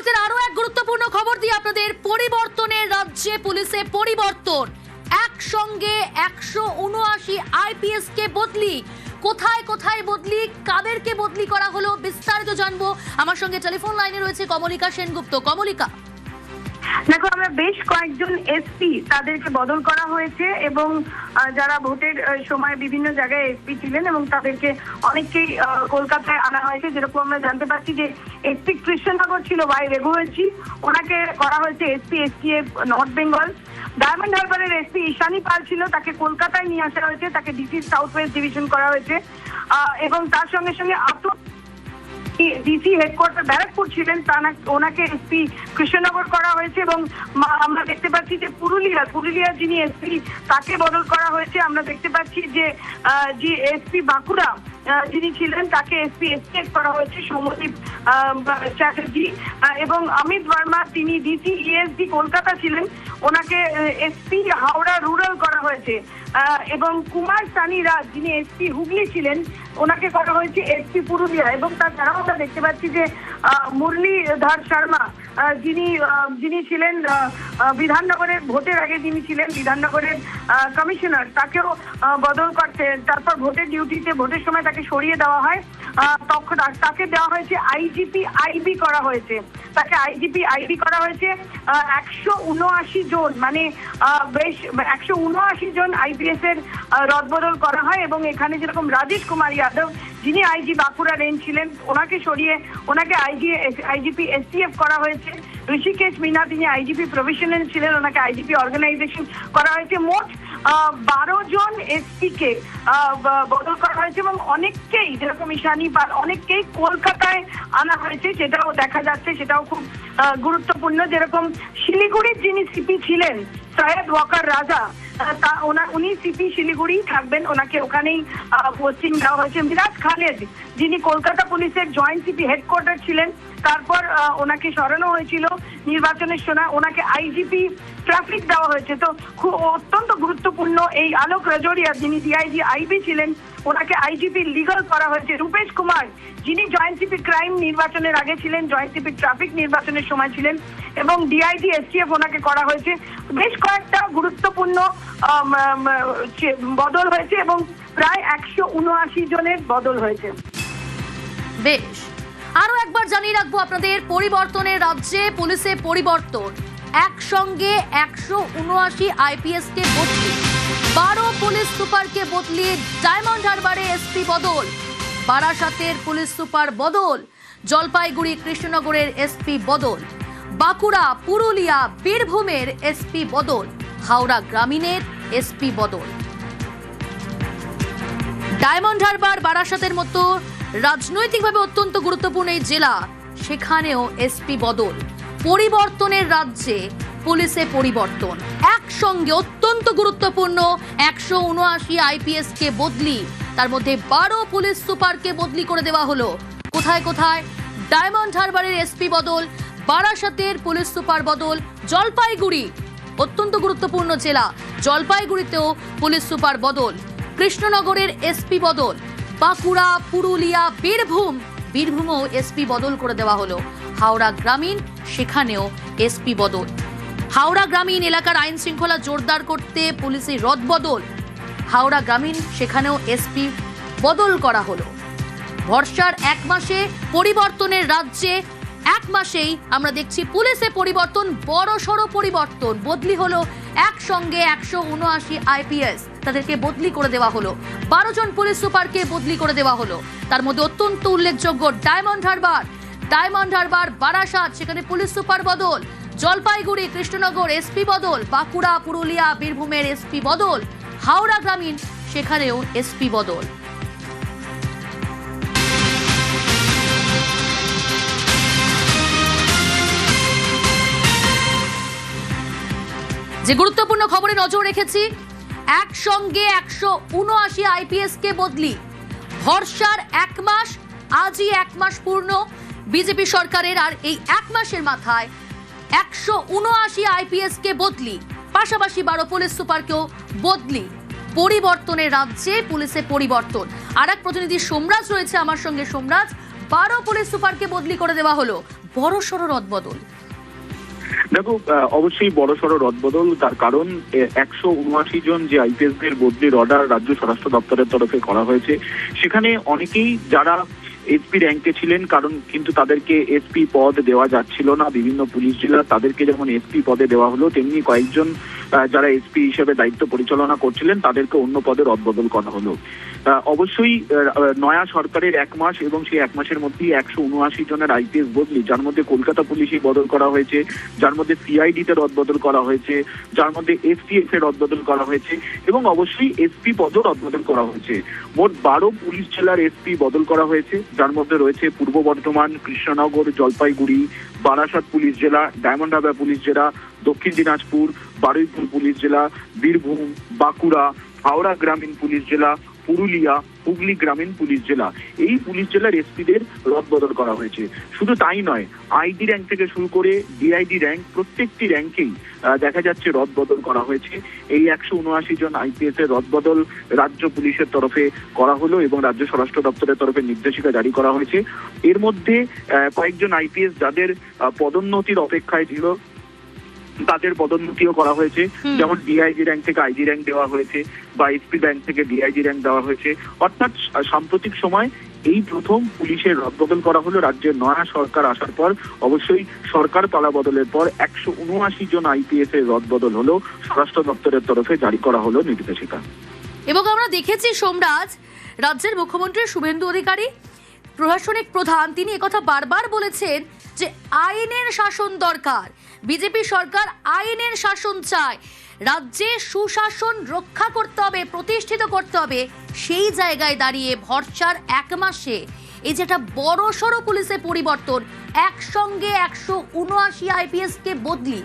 মুহূর্তের আরো এক গুরুত্বপূর্ণ খবর দিয়ে আপনাদের। পরিবর্তনের রাজ্যে পুলিশে পরিবর্তন, একসঙ্গে 179 আইপিএস কে বদলি। কোথায় কোথায় বদলি, কাদেরকে বদলি করা হলো, বিস্তারিত জানবো। আমার সঙ্গে টেলিফোন লাইনে রয়েছে কমলিকা সেনগুপ্ত। কমলিকা, দেখো, আমরা বেশ কয়েকজন এসপি তাদেরকে বদল করা হয়েছে এবং যারা ভোটের সময় বিভিন্ন জায়গায় এসপি ছিলেন এবং তাদেরকে অনেককেই কলকাতায় আনা হয়েছে। যেরকম আমরা জানতে পারছি যে এসপি কৃষ্ণনগর ছিল ভাই রেঘুয়েছি, ওনাকে করা হয়েছে SP STF north Bengal. Diamond হারবারের এসপি ঈশানী পাল ছিল, তাকে কলকাতায় নিয়ে আসা হয়েছে, তাকে ডিসি সাউথ ওয়েস্ট ডিভিশন করা হয়েছে এবং তার সঙ্গে সঙ্গে ডিসি হেডকোয়ার্টার ব্যারাকপুর ছিলেন, ওনাকে এসপি কৃষ্ণনগর করা হয়েছে এবং আমরা দেখতে পাচ্ছি যে পুরুলিয়া যিনি এসপি তাকে বদল করা হয়েছে। আমরা দেখতে পাচ্ছি যে এসপি বাঁকুড়া যিনি ছিলেন তাকে এসপি এসটিএফ করা হয়েছে সৌম্যদীপ চ্যাটার্জি, এবং অমিত বর্মা তিনি ডিসি ইএসডি কলকাতা ছিলেন, ওনাকে এসপি হাওড়া রুরাল করা হয়েছে এবং কুমার সানি রাজ যিনি এসপি হুগলি ছিলেন ওনাকে করা হয়েছে এসপি পুরুলিয়া। এবং তাছাড়াও আমরা দেখতে পাচ্ছি যে মুরলীধর শর্মা যিনি ছিলেন বিধাননগরের ভোটের আগে যিনি ছিলেন বিধাননগরের কমিশনার, তাকেও বদল করতে, তারপর ভোটের ডিউটিতে ভোটের সময় তাকে সরিয়ে দেওয়া হয়, তখন তাকে দেওয়া হয়েছে আইজিপি আইবি করা হয়েছে, তাকে আইজিপি আইবি করা হয়েছে। 179 জন, মানে বেশ 179 জন আইপিএস এর রদবদল করা হয় এবং এখানে যেরকম রাজেশ কুমার যাদব যিনি আইজি বাঁকুড়া রেঞ্জ ছিলেন ওনাকে সরিয়ে ওনাকে আইজিপি এসটিএফ করা হয়েছে। ঋষিকেশ মিনা তিনি আইজিপি প্রফেশনাল ছিলেন, ওনাকে আইজিপি অর্গানাইজেশন করা হয়েছে। মোট 12 জন এসপি কে বদল করা হয়েছে এবং অনেককেই যেরকম ঈশানী পাল অনেককেই কলকাতায় আনা হয়েছে, সেটাও দেখা যাচ্ছে, সেটাও খুব গুরুত্বপূর্ণ। যেরকম শিলিগুড়ির যিনি সিপি ছিলেন সৈয়দ ওয়াকার রাজা, উনি সিপি শিলিগুড়ি থাকবেন, ওনাকে ওখানেই পোস্টিং দেওয়া হয়েছে। মিরাজ খালেদ যিনি কলকাতা পুলিশের জয়েন্ট সিপি হেডকোয়ার্টার ছিলেন, তারপর ওনাকে সরানো হয়েছিল নির্বাচনের সময়, ওনাকে আইজিপি ট্রাফিক দেওয়া হয়েছে। তো খুব অত্যন্ত গুরুত্বপূর্ণ এই আলোক রাজোরিয়া যিনি ডিআইজি আইবি ছিলেন ওনাকে আইজিপি লিগাল করা হয়েছে। রূপেশ কুমার যিনি জয়েন্ট সিপি ক্রাইম নির্বাচনের আগে ছিলেন, জয়েন্ট সিপি ট্রাফিক নির্বাচনের সময় ছিলেন এবং ডিআইজি এসটিএফ ওনাকে করা হয়েছে। বেশ কয়েকটা গুরুত্বপূর্ণ বদল হয়েছে এবং প্রায় 179 জনের বদল হয়েছে। বেশ, আরো একবার জানিয়ে রাখবো আপনাদের, পরিবর্তনের রাজ্যে পুলিশে পরিবর্তন, একসঙ্গে 179 আইপিএস কে বদলি, 12 পুলিশ সুপারকে বদলি, ডায়মন্ড হারবারে এসপি বদল, বারাসাতের পুলিশ সুপার বদল, জলপাইগুড়ি কৃষ্ণনগরের এসপি বদল, বাঁকুড়া পুরুলিয়া বীরভূমের এসপি বদল, হাওড়া গ্রামীণের এসপি বদল। ডায়মন্ড হারবার বারাসাতের মতো রাজনৈতিকভাবে অত্যন্ত গুরুত্বপূর্ণ এই জেলা, সেখানেও এসপি বদল। পরিবর্তনের রাজ্যে পুলিশে পরিবর্তন, একসঙ্গে অত্যন্ত গুরুত্বপূর্ণ 179 আইপিএস কে বদলি, তার মধ্যে 12 পুলিশ সুপারকে বদলি করে দেওয়া হলো। কোথায় কোথায়? ডায়মন্ড হারবারের এসপি বদল, বারাসাতের পুলিশ সুপার বদল, জলপাইগুড়ি অত্যন্ত গুরুত্বপূর্ণ জেলা, জলপাইগুড়িতেও পুলিশ সুপার বদল, কৃষ্ণনগরের এসপি বদল, বাঁকুড়া পুরুলিয়া বীরভূমেও এসপি বদল করে দেওয়া হলো। হাওড়া গ্রামীণ, সেখানেও এসপি বদল। হাওড়া গ্রামীণ এলাকার আইন শৃঙ্খলা জোরদার করতে পুলিশের রদবদল, হাওড়া গ্রামীণ সেখানেও এসপি বদল করা হলো। বর্ষার 1 মাসে পরিবর্তনের রাজ্যে 1 মাসেই আমরা দেখছি পুলিশে পরিবর্তন, বড়সড় পরিবর্তন, বদলি হলো একসঙ্গে 179 আইপিএস, তাদেরকে বদলি করে দেওয়া হলো। 12 জন পুলিশ সুপারকে বদলি করে দেওয়া হলো। তার মধ্যে অত্যন্ত উল্লেখযোগ্য ডায়মন্ড হারবার বারাসাত, সেখানে পুলিশ সুপার বদল, জলপাইগুড়ি কৃষ্ণনগর এসপি বদল, বাঁকুড়া পুরুলিয়া বীরভূমের এসপি বদল, হাওড়া গ্রামীণ সেখানেও এসপি বদল। যে গুরুত্বপূর্ণ খবরে নজর রেখেছি, একসঙ্গে 179 আইপিএস কে বদলি, ভরসার 1 মাস, আজই 1 মাস পূর্ণ বিজেপি সরকারের, আর এই 1 মাসের মাথায় 179 আইপিএস কে বদলি, পাশাপাশি 12 পুলিশ সুপারকেও বদলি। পরিবর্তনের রাজ্যে পুলিশে পরিবর্তন। আর এক প্রতিনিধি সোমরাজ রয়েছে আমার সঙ্গে। সোমরাজ, 12 পুলিশ সুপারকে বদলি করে দেওয়া হলো, বড়সড় রদবদল? দেখো, অবশ্যই বড়সড় রদবদল। তার কারণ 179 জন যে আইপিএস দের বদলির অর্ডার রাজ্য স্বরাষ্ট্র দপ্তরের তরফে করা হয়েছে, সেখানে অনেকেই যারা এসপি র্যাঙ্কে ছিলেন, কারণ কিন্তু তাদেরকে এসপি পদ দেওয়া যাচ্ছিল না বিভিন্ন পুলিশ জেলা, তাদেরকে যেমন এসপি পদে দেওয়া হলো, তেমনি কয়েকজন যারা এসপি হিসেবে দায়িত্ব পরিচালনা করছিলেন তাদেরকে অন্য পদে রদবদল করা হলো। অবশ্যই নয়া সরকারের 1 মাস এবং সেই 1 মাসের মধ্যেই 179 জনের আইপিএস বদলি, যার মধ্যে কলকাতা পুলিশে বদল করা হয়েছে, যার মধ্যে সিআইডি তে রদবদল করা হয়েছে, যার মধ্যে এসটিএফ এ রদবদল করা হয়েছে এবং অবশ্যই এসপি পদও রদবদল করা হয়েছে। মোট 12 পুলিশ জেলার এসপি বদল করা হয়েছে, যার মধ্যে রয়েছে পূর্ব বর্ধমান, কৃষ্ণনগর, জলপাইগুড়ি, বারাসাত পুলিশ জেলা, ডায়মন্ড হারবার পুলিশ জেলা, দক্ষিণ দিনাজপুর, বারুইপুর পুলিশ জেলা, বীরভূম, বাঁকুড়া, হাওড়া গ্রামীণ পুলিশ জেলা, পুরুলিয়া, হুগলি গ্রামীণ পুলিশ জেলা। এই পুলিশ জেলার এসপিদের রদবদল করা হয়েছে। শুধু তাই নয়, আইডি র্যাঙ্ক থেকে শুরু করে ডিআইডি র্যাঙ্ক, প্রত্যেকটি র্যাঙ্কেই দেখা যাচ্ছে রদবদল করা হয়েছে। এই 179 জন আইপিএস এর রদবদল রাজ্য পুলিশের তরফে করা হলো এবং রাজ্য স্বরাষ্ট্র দপ্তরের তরফে নির্দেশিকা জারি করা হয়েছে। এর মধ্যে কয়েকজন আইপিএস যাদের পদোন্নতির অপেক্ষায় ছিল তাদের পদোন্নতিও করা হয়েছে, যেমন ডিআইজি র্যাঙ্ক থেকে আইজি র্যাঙ্ক দেওয়া হয়েছে বা এসপি র্যাঙ্ক থেকে ডিআইজি র্যাঙ্ক দেওয়া হয়েছে। অর্থাৎ সাম্প্রতিক সময় এই প্রথম পুলিশের রদবদল করা হলো রাজ্যের নয়া সরকার আসার পর। অবশ্যই সরকার পালা বদলের পর 179 জন আইপিএস এর রদবদল হলো, স্বরাষ্ট্র দপ্তরের তরফে জারি করা হলো নির্দেশিকা। এবং আমরা দেখেছি সোমরাজ, রাজ্যের মুখ্যমন্ত্রী শুভেন্দু অধিকারী, প্রশাসনিক প্রধান, তিনি একথা বারবার বলেছেন যে আইনের শাসন দরকার, বিজেপি সরকার আইনের শাসন চায়, রাজ্যে সুশাসন রক্ষা করতে হবে, প্রতিষ্ঠিত করতে হবে। সেই জায়গায় দাঁড়িয়ে ভরসার 1 মাসে এই যেটা বড় সড়ো পুলিশে পরিবর্তন, একসঙ্গে 179 আইপিএস কে বদলি,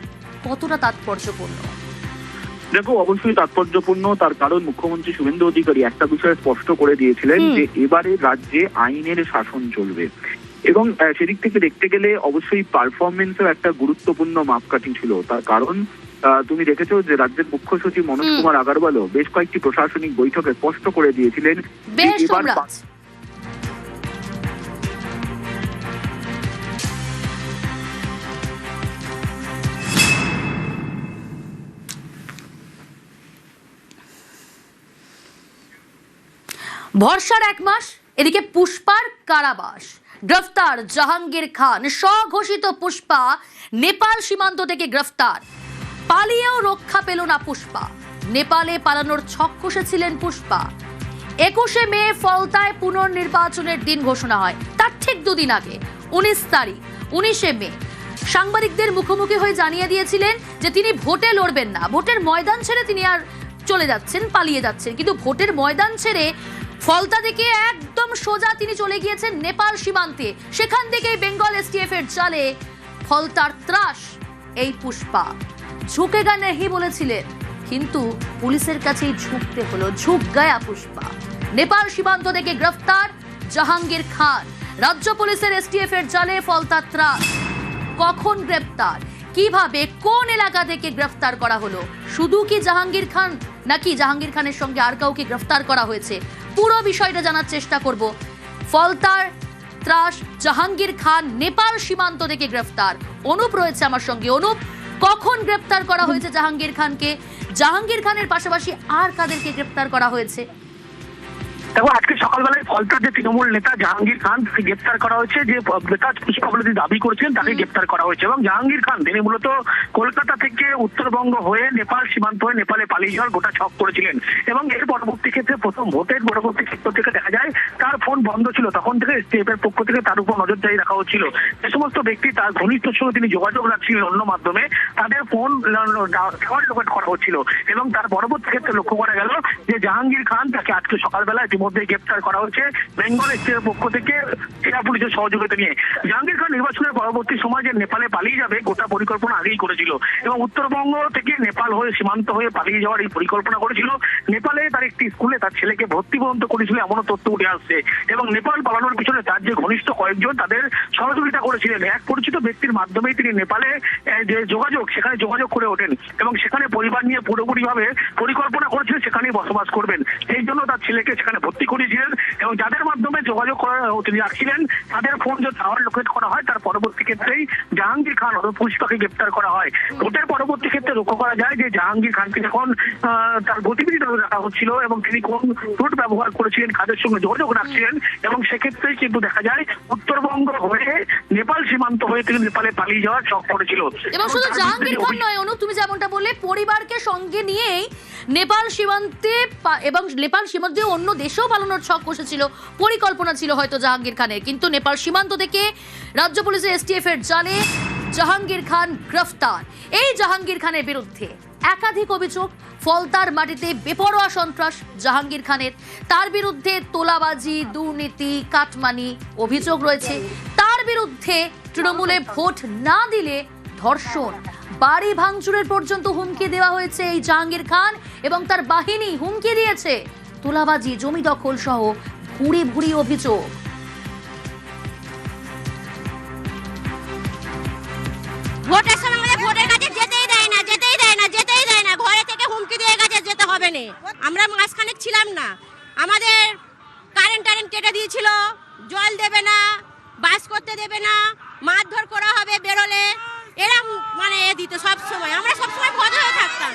কতটা তাৎপর্যপূর্ণ? দেখো, অবশ্যই তাৎপর্যপূর্ণ। তার কারণ মুখ্যমন্ত্রী শুভেন্দু অধিকারী একটা বিষয় স্পষ্ট করে দিয়েছিলেন যে এবারে রাজ্যে আইনের শাসন চলবে এবং সেদিক থেকে দেখতে গেলে অবশ্যই পারফরমেন্সও একটা গুরুত্বপূর্ণ মাপকাঠি ছিল। তার কারণ তুমি দেখেছো যে রাজ্যের মুখ্য সচিব মনোজ কুমার আগরওয়ালও বেশ কয়েকটি প্রশাসনিক বৈঠকে স্পষ্ট করে দিয়েছিলেন এবার ভরসার 1 মাস, এদিকে পুষ্পার কারাবাস, গ্রেফতার জাহাঙ্গীর খান, স্বঘোষিত পুষ্পা নেপাল সীমান্ত থেকে গ্রেফতার। পালিয়েও রক্ষা পেল না পুষ্পা, নেপালে পালানোর ছক কষেছিলেন পুষ্পা। 21শে মে ফলতায় পুনর্নির্বাচনের দিন ঘোষণা হয়, তার ঠিক 2 দিন আগে 19 তারিখ 19শে মে সাংবাদিকদের মুখোমুখি হয়ে জানিয়ে দিয়েছিলেন যে তিনি ভোটে লড়বেন না, ভোটের ময়দান ছেড়ে তিনি আর চলে যাচ্ছেন, পালিয়ে যাচ্ছেন। কিন্তু ভোটের ময়দান ছেড়ে ফলতা থেকে একদম সোজা তিনি চলে গিয়েছেন নেপাল সীমান্তে, সেখান থেকে বেঙ্গল এসটিএফ এর জালে ফলতার ত্রাস। এই পুষ্পা ঝুঁকেগা নেহি বলেছিলেন, কিন্তু পুলিশের কাছেই ঝুঁকতে হলো, ঝুঁক গায়া পুষ্পা। নেপাল সীমান্ত থেকে গ্রেফতার জাহাঙ্গীর খান, রাজ্য পুলিশের এসটিএফ এর জালে ফলতার ত্রাস। কখন গ্রেফতার, কিভাবে, কোন এলাকা থেকে গ্রেফতার করা হলো, শুধু কি জাহাঙ্গীর খান নাকি জাহাঙ্গীর খানের সঙ্গে আর কাউকে গ্রেফতার করা হয়েছে, পুরো বিষয়টা জানার চেষ্টা করব। ফলতার ত্রাস, জাহাঙ্গীর খান নেপাল সীমান্ত থেকে গ্রেফতার। অনুপ রয়েছে আমার সঙ্গে। অনুপ, কখন গ্রেফতার করা হয়েছে জাহাঙ্গীর খানকে, জাহাঙ্গীর খানের পাশাপাশি আর কাদেরকে গ্রেফতার করা হয়েছে? দেখো, আজকে সকালবেলায় ফলতার যে তৃণমূল নেতা জাহাঙ্গীর খান তাকে গ্রেপ্তার করা হয়েছে, যে পুষ্পাবলী দাবি করেছেন তাকে গ্রেপ্তার করা হয়েছে। এবং জাহাঙ্গীর খান তিনি মূলত কলকাতা থেকে উত্তরবঙ্গ হয়ে নেপাল সীমান্ত হয়ে নেপালে পালিয়ে যাওয়ার গোটা ছক করেছিলেন। এবং এর পরবর্তী ক্ষেত্রে প্রথম ভোটের পরবর্তী ক্ষেত্র থেকে দেখা যায় তার ফোন বন্ধ ছিল, তখন থেকে এসটিএফ এর পক্ষ থেকে তার উপর নজরদারি রাখা হচ্ছিল। যে সমস্ত ব্যক্তি তার ঘনিষ্ঠর সঙ্গে তিনি যোগাযোগ রাখছিলেন অন্য মাধ্যমে, তাদের ফোন লোকেট করা হচ্ছিল। এবং তার পরবর্তী ক্ষেত্রে লক্ষ্য করা গেল যে জাহাঙ্গীর খান তাকে আজকে সকালবেলা মধ্যে গ্রেপ্তার করা হচ্ছে বেঙ্গল এসটিএফ পক্ষ থেকে জেলা পুলিশের সহযোগিতা নিয়ে। জাহাঙ্গীর খান নির্বাচনের পরবর্তী সময় যে নেপালে পালিয়ে যাবে গোটা পরিকল্পনা আগেই করেছিল এবং উত্তরবঙ্গ থেকে নেপাল হয়ে সীমান্ত হয়ে পালিয়ে যাওয়ার এই পরিকল্পনা করেছিল। নেপালে তার একটি স্কুলে তার ছেলেকে ভর্তি পর্যন্ত করেছিল এমনও তথ্য উঠে আসছে। এবং নেপাল পালানোর পিছনে তার যে ঘনিষ্ঠ কয়েকজন তাদের সহযোগিতা করেছিলেন। এক পরিচিত ব্যক্তির মাধ্যমেই তিনি নেপালে যে যোগাযোগ, সেখানে যোগাযোগ করে ওঠেন এবং সেখানে পরিবার নিয়ে পুরোপুরিভাবে পরিকল্পনা করেছিলেন সেখানেই বসবাস করবেন। সেই জন্য তার ছেলেকে সেখানে ভর্তি করেছিলেন এবং যাদের মাধ্যমে যোগাযোগ করা তিনি রাখছিলেন তাদের ফোন যে টাওয়ার লোকেট করা হয়, তার পরবর্তী ক্ষেত্রেই জাহাঙ্গীর খান অর্থাৎ পুষ্পাকে গ্রেপ্তার করা হয়। ভোটের পরবর্তী ক্ষেত্রে লক্ষ্য করা যায় যে জাহাঙ্গীর খানকে যখন তার গতিবিধি নজর রাখা হচ্ছিল এবং তিনি কোন রুট ব্যবহার করেছিলেন, কাদের সঙ্গে যোগাযোগ রাখছিলেন, এবং সেক্ষেত্রেই কিন্তু দেখা যায় উত্তরবঙ্গ হয়ে নেপাল সীমান্ত হয়ে তিনি নেপালে পালিয়ে যাওয়ার চক পড়েছিল। এবং শুধু জাহাঙ্গীর খান নয় অনুপ, তুমি যেমনটা বললে পরিবারকে সঙ্গে নিয়েই নেপাল সীমান্তে এবং নেপাল সীমান্তে অন্য দেশেও পালানোর ছক কষেছিল, পরিকল্পনা ছিল হয়তো জাহাঙ্গীর খানের, কিন্তু নেপাল সীমান্ত থেকে রাজ্য পুলিশের এসটিএফ এর জালে জাহাঙ্গীর খান গ্রেফতার। এই জাহাঙ্গীর খানের বিরুদ্ধে একাধিক অভিযোগ, ফলতার মাটিতে বেপরোয়া সন্ত্রাস জাহাঙ্গীর খানের, তার বিরুদ্ধে তোলাবাজি, দুর্নীতি, কাটমানি অভিযোগ রয়েছে, তার বিরুদ্ধে তৃণমূলে ভোট না দিলে ধর্ষণ, বাড়ি ভাঙচুরের পর্যন্ত হুমকি দেওয়া হয়েছে এই জাহাঙ্গীর খান এবং তার বাহিনী হুমকি দিয়েছে, তোলাবাজি, জমি দখল সহ ভুরি ভুরি অভিযোগ। ভোটের সময় আমাদের ভোটের কাছে যেতেই দেয় না, ঘরে থেকে হুমকি দিয়ে গেছে যেতে হবে না। আমরা মাসখানেক ছিলাম না, আমাদের কারেন্ট কেটে দিয়েছিল, জল দেবে না, বাস করতে দেবে না, মারধর করা হবে বেরোলে, এরকম মানে দিত সব সময়। আমরা সবসময় ভয় হয়ে থাকতাম,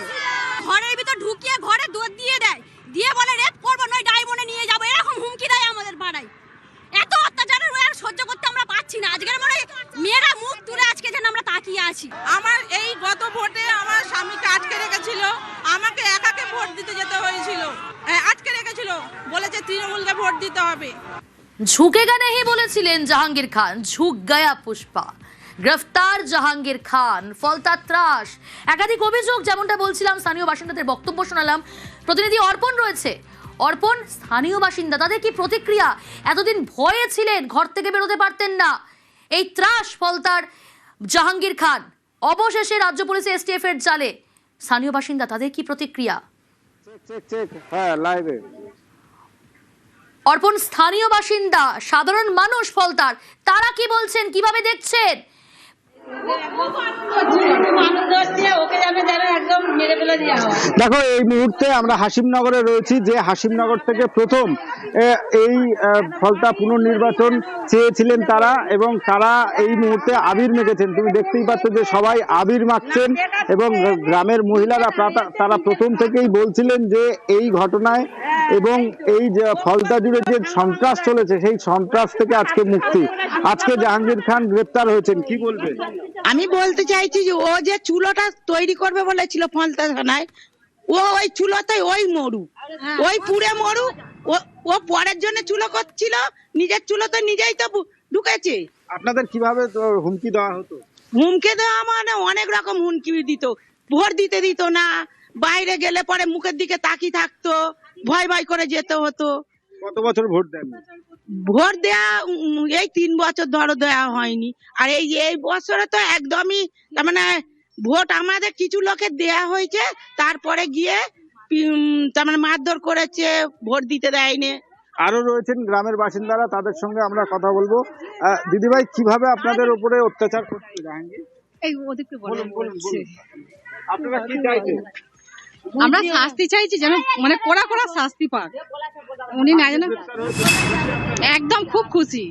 ঘরের ভিতর ঢুকিয়ে ঘরে দৌড় দিয়ে দেয়, দিয়ে বলে রেপ করবো, নয় ডায়মন্ডে নিয়ে যাবো, এরকম হুমকি দেয় আমাদের পাড়ায়। এত অত্যাচারের আর সহ্য করতে আমরা পাচ্ছি না। আজকের মনে মেয়েরা মুখ তুলে আজকে যেন আমরা তাকিয়ে আছি। আমার এই গত ভোটে আমার স্বামীকে আটকে রেখেছিল, আমাকে একাকে ভোট দিতে যেতে হয়েছিল, আটকে রেখেছিল, বলেছে তৃণমূলকে ভোট দিতে হবে। ঝুঁকেগা নেহি বলেছিলেন জাহাঙ্গীর খান, ঝুঁক গায়া পুষ্পা। গ্রেফতার জাহাঙ্গীর খান, ফলতা ত্রাস, একাধিক অভিযোগ, যেমনটা বলছিলাম স্থানীয় বাসিন্দাদের বক্তব্য শোনালাম। প্রতিনিধি অর্পণ রয়েছে। অর্পণ, স্থানীয় বাসিন্দা, তাদের কি প্রতিক্রিয়া? এতদিন ভয়ে ছিলেন, ঘর থেকে বেরোতে পারতেন না, এই ত্রাস ফলতার জাহাঙ্গীর খান অবশেষে রাজ্য পুলিশের এসটিএফ এর জালে, স্থানীয় বাসিন্দা তাদের কি প্রতিক্রিয়া? হ্যাঁ, লাইভে অর্পণ, স্থানীয় বাসিন্দা, সাধারণ মানুষ ফলতার, তারা কি বলছেন, কিভাবে দেখছেন? দেখো, এই মুহূর্তে আমরা হাসিমনগরে রয়েছি, যে হাসিমনগর থেকে প্রথম এই ফলতা পুনর্নির্বাচন চেয়েছিলেন তারা, এবং তারা এই মুহূর্তে আবির মেখেছেন। তুমি দেখতেই পাচ্ছ যে সবাই আবির মাখছেন, এবং গ্রামের মহিলারা তারা প্রথম থেকেই বলছিলেন যে এই ঘটনায় এবং এই যে ফলতা জুড়ে যে সন্ত্রাস চলেছে সেই সন্ত্রাস থেকে আজকে মুক্তি। আজকে জাহাঙ্গীর খান গ্রেপ্তার হয়েছেন, কি বলবেন? আমি বলতে চাইছি যে ও যে চুলোটা তৈরি করবে বলেছিল ফলতা থানায়, ও ওই চুলোতে ওই মরু, ওই পুড়ে মরু। ও পরের জন্য চুলো করছিল, নিজের চুলোতে নিজেই তো ঢুকেছে। আপনাদের কিভাবে হুমকি দেওয়া হতো? হুমকি দেওয়া মানে অনেক রকম হুমকি দিত, ভোট দিতে দিত না, বাইরে গেলে পরে মুখের দিকে তাকিয়ে থাকতো, ভয় ভয় করে যেতে হতো। কত বছর ভোট দেন? ভোট দেয়া এই 3 বছর ধরো দেওয়া হয়নি, আর এই বছরে তো একদমই, তার মানে ভোট আমাদের কিছু লোকের দেয়া হয়েছে, তারপরে গিয়ে তার মানে মারধর করেছে, ভোট দিতে দেয়নি। আরো রয়েছেন গ্রামের বাসিন্দারা, তাদের সঙ্গে আমরা কথা বলবো। দিদিভাই, কিভাবে আপনাদের উপরে অত্যাচার করছে জাহাঙ্গীর? আপনারা কি চাইছেন? আমরা শাস্তি চাইছি, যেন মানে কড়া শাস্তি পাক উনি, না যেন। একদম খুব খুশি,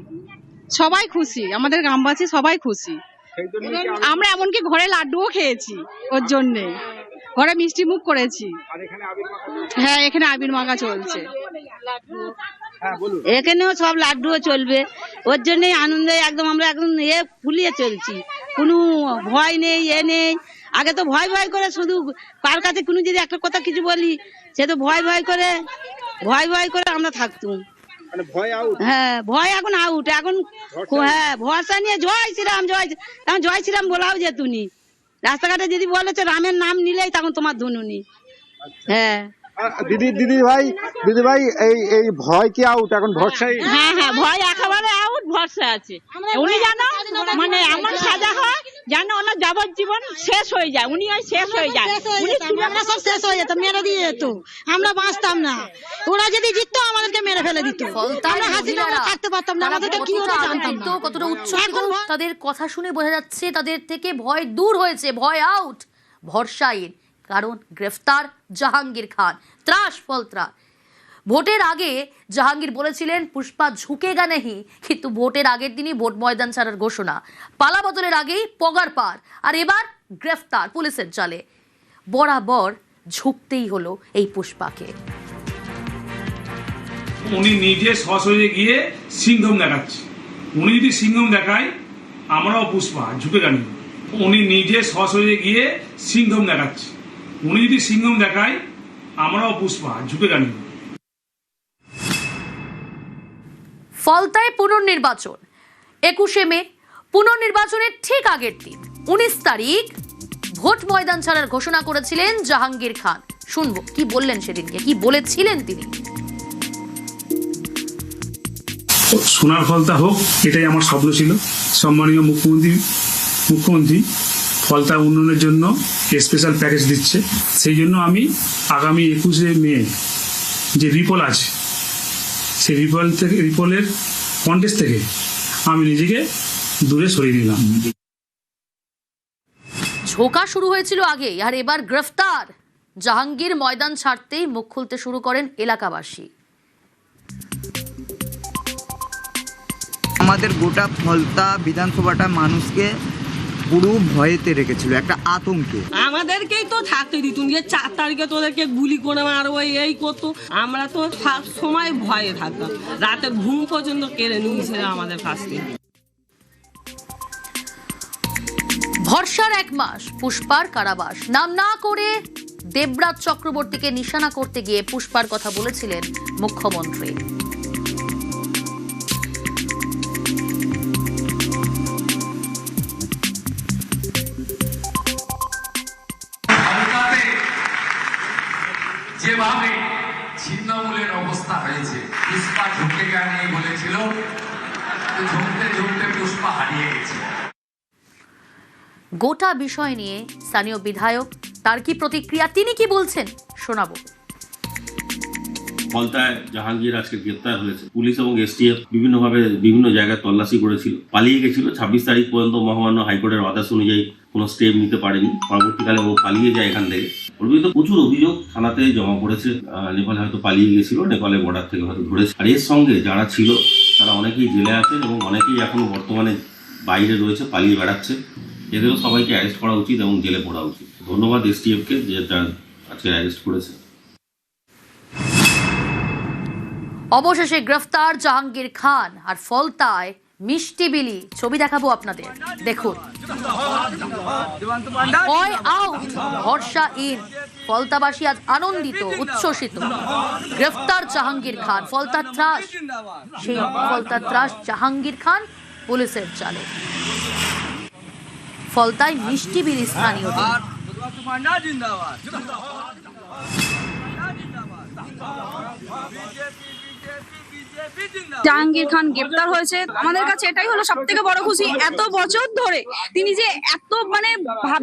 সবাই খুশি, আমাদের গ্রামবাসী সবাই খুশি। আমরা এমনকি ঘরে লাড্ডুও খেয়েছি ওর জন্যে, ঘরে মিষ্টি মুখ করেছি। হ্যাঁ, এখানে আবির মাখা চলছে, এখানেও সব লাড্ডুও চলবে, ওর জন্যই আনন্দে একদম আমরা একদম ফুলিয়ে চলছি, কোনো ভয় নেই, নেই। আগে তো ভয় ভয় করে, শুধু কার কাছে কোনো যদি একটা কথা কিছু বলি সে তো ভয় ভয় করে আমরা থাকতুম। হ্যাঁ, ভয় এখন আউট, এখন হ্যাঁ ভরসা নিয়ে জয় শ্রীরাম, জয় শ্রীরাম বলাও যেতুনি। রাস্তাঘাটে যদি বলেছে রামের নাম নিলেই তখন তোমার ধনুনি। হ্যাঁ দিদি ভাই, এই ভয় কি আউট, এখন ভরসাই? হ্যাঁ, ভয় একেবারে আউট, ভরসা আছে। উনি জানো মানে এমন সাজা হয় যেন ওনার যাবজ্জীবন শেষ হয়ে যায়, উনি শেষ হয়ে যায়, আমরা সব শেষ হয়ে যেত, মেরে দিয়ে যেত, আমরা বাঁচতাম না। ওরা যদি জিততো আমাদেরকে মেরে ফেলে দিত, আমরা হাসিমনগরে থাকতে পারতাম না, আমাদেরকে কি হতো জানতাম না। কতটা উচ্ছ্বসিত, তাদের কথা শুনে বোঝা যাচ্ছে তাদের থেকে ভয় দূর হয়েছে, ভয় আউট, ভরসাইন। কারণ গ্রেফতার জাহাঙ্গীর খান, ত্রাস ফলতা। ভোটের আগে জাহাঙ্গীর বলেছিলেন পুষ্পা ঝুঁকেগা নেহি, কিন্তু ভোটের আগের দিনই ভোট ময়দান ছাড়ার ঘোষণা, পালা বদলের আগেই পগার পার, আর এবার গ্রেফতার পুলিশের জালে। বরাবর ঝুঁকতেই হলো এই পুষ্পাকে। উনি নিজে সশরীরে গিয়ে সিংঘম দেখাচ্ছে। উনি যদি সিংঘম দেখায় আমরাও পুষ্পা ঝুঁকে জানি। উনি নিজে সশরীরে গিয়ে সিংঘম দেখাচ্ছে। উনি যদি সিংঘম দেখায় আমরাও পুষ্পা ঝুঁকে জানি। ফলতায় পুনর্নির্বাচন 21শে মে, পুনর্নির্বাচনের ঠিক আগের দিন 19 তারিখ ভোট ময়দান ছাড়ার ঘোষণা করেছিলেন জাহাঙ্গীর খান। শুনবো কি বললেন সেদিনকে, কি বলেছিলেন তিনি। সোনার ফলতা হোক, এটাই আমার স্বপ্ন ছিল। সম্মানীয় মুখ্যমন্ত্রী ফলতা উন্নয়নের জন্য স্পেশাল প্যাকেজ দিচ্ছে, সেই জন্য আমি আগামী 21শে মে যে রিপোল আছে সেই রিপোলের কন্টেস্ট থেকে আমি নিজেকে দূরে সরিয়ে দিলাম। ঝোঁকা শুরু হয়েছিল আগেই, আর এবার গ্রেফতার। জাহাঙ্গীর ময়দান ছাড়তেই মুখ খুলতে শুরু করেন এলাকাবাসী। আমাদের গোটা ফলতা বিধানসভাটা মানুষকে পুরো ভয়েতে রেখেছিল, একটা আতঙ্কে। আমাদেরকেই তো থাকতে দিত, যে 4 তারিখে তোদেরকে গুলি করে মারবো এই করতো, আমরা তো সব সময় ভয়ে থাকতাম, রাতে ঘুম পর্যন্ত কেড়ে নিয়েছিল আমাদের কাছ থেকে। ভরসার 1 মাস, পুষ্পার কারাবাস। নাম না করে দেবরাজ চক্রবর্তীকে নিশানা করতে গিয়ে পুষ্পার কথা বলেছিলেন মুখ্যমন্ত্রী। যেভাবে ছিন্নমূলের অবস্থা হয়েছে, পুষ্পা ঝুঁকে গেছে বলেছিল, ঝুঁকতে ঝুঁকতে পুষ্পা হারিয়ে গেছে। গোটা বিষয় নিয়ে স্থানীয় বিধায়ক, তার কি প্রতিক্রিয়া, তিনি কি বলছেন শোনাবো। ফলতায় জাহাঙ্গীর আজকে গ্রেপ্তার হয়েছে। পুলিশ এবং এসটিএফ বিভিন্নভাবে বিভিন্ন জায়গায় তল্লাশি করেছিল, পালিয়ে গেছিল। 26 তারিখ পর্যন্ত মহামান্য হাইকোর্টের আদেশ অনুযায়ী কোনো স্টেপ নিতে পারেনি। পরবর্তীকালে ও পালিয়ে যায় এখান থেকে। তো প্রচুর অভিযোগ থানাতে জমা পড়েছে। নেপালে হয়তো পালিয়ে গেছিল, নেপালে বর্ডার থেকে হয়তো ধরেছে। আর এর সঙ্গে যারা ছিল তারা অনেকেই জেলে আছেন এবং অনেকেই এখনো বর্তমানে বাইরে রয়েছে, পালিয়ে বেড়াচ্ছে। এদেরও সবাইকে অ্যারেস্ট করা উচিত এবং জেলে পড়া উচিত। ধন্যবাদ এসটিএফকে যে আজকে অ্যারেস্ট করেছে। অবশেষে গ্রেফতার জাহাঙ্গীর খান। আর ফলতায় মিষ্টি বিলি ছবি দেখাবো আপনাদের, দেখুন। ভয় আউট, ভরসা ইন। ফলতাবাসী আজ আনন্দিত, উচ্ছ্বসিত। গ্রেফতার জাহাঙ্গীর খান। ফলতা ত্রাস, সেই ফলতা ত্রাস জাহাঙ্গীর খান পুলিশের জালে। ফলতায় মিষ্টি বিলি স্থানীয়। জাহাঙ্গীর খান গ্রেপ্তার হয়েছে, আমাদের কাছে এটাই হলো সব থেকে বড় খুশি। এত বছর ধরে তিনি যে এত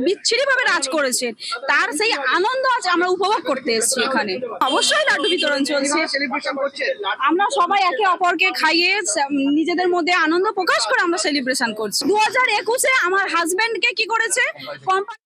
বিচ্ছিরি ভাবে রাজ করেছেন, তার সেই আনন্দ আজ আমরা উপভোগ করতে এসেছি এখানে। অবশ্যই লাড্ডু বিতরণ চলছে, আমরা সবাই একে অপরকে খাইয়ে নিজেদের মধ্যে আনন্দ প্রকাশ করে আমরা সেলিব্রেশন করছি। 2021-এ আমার হাজবেন্ডকে কি করেছে, কোম্পানি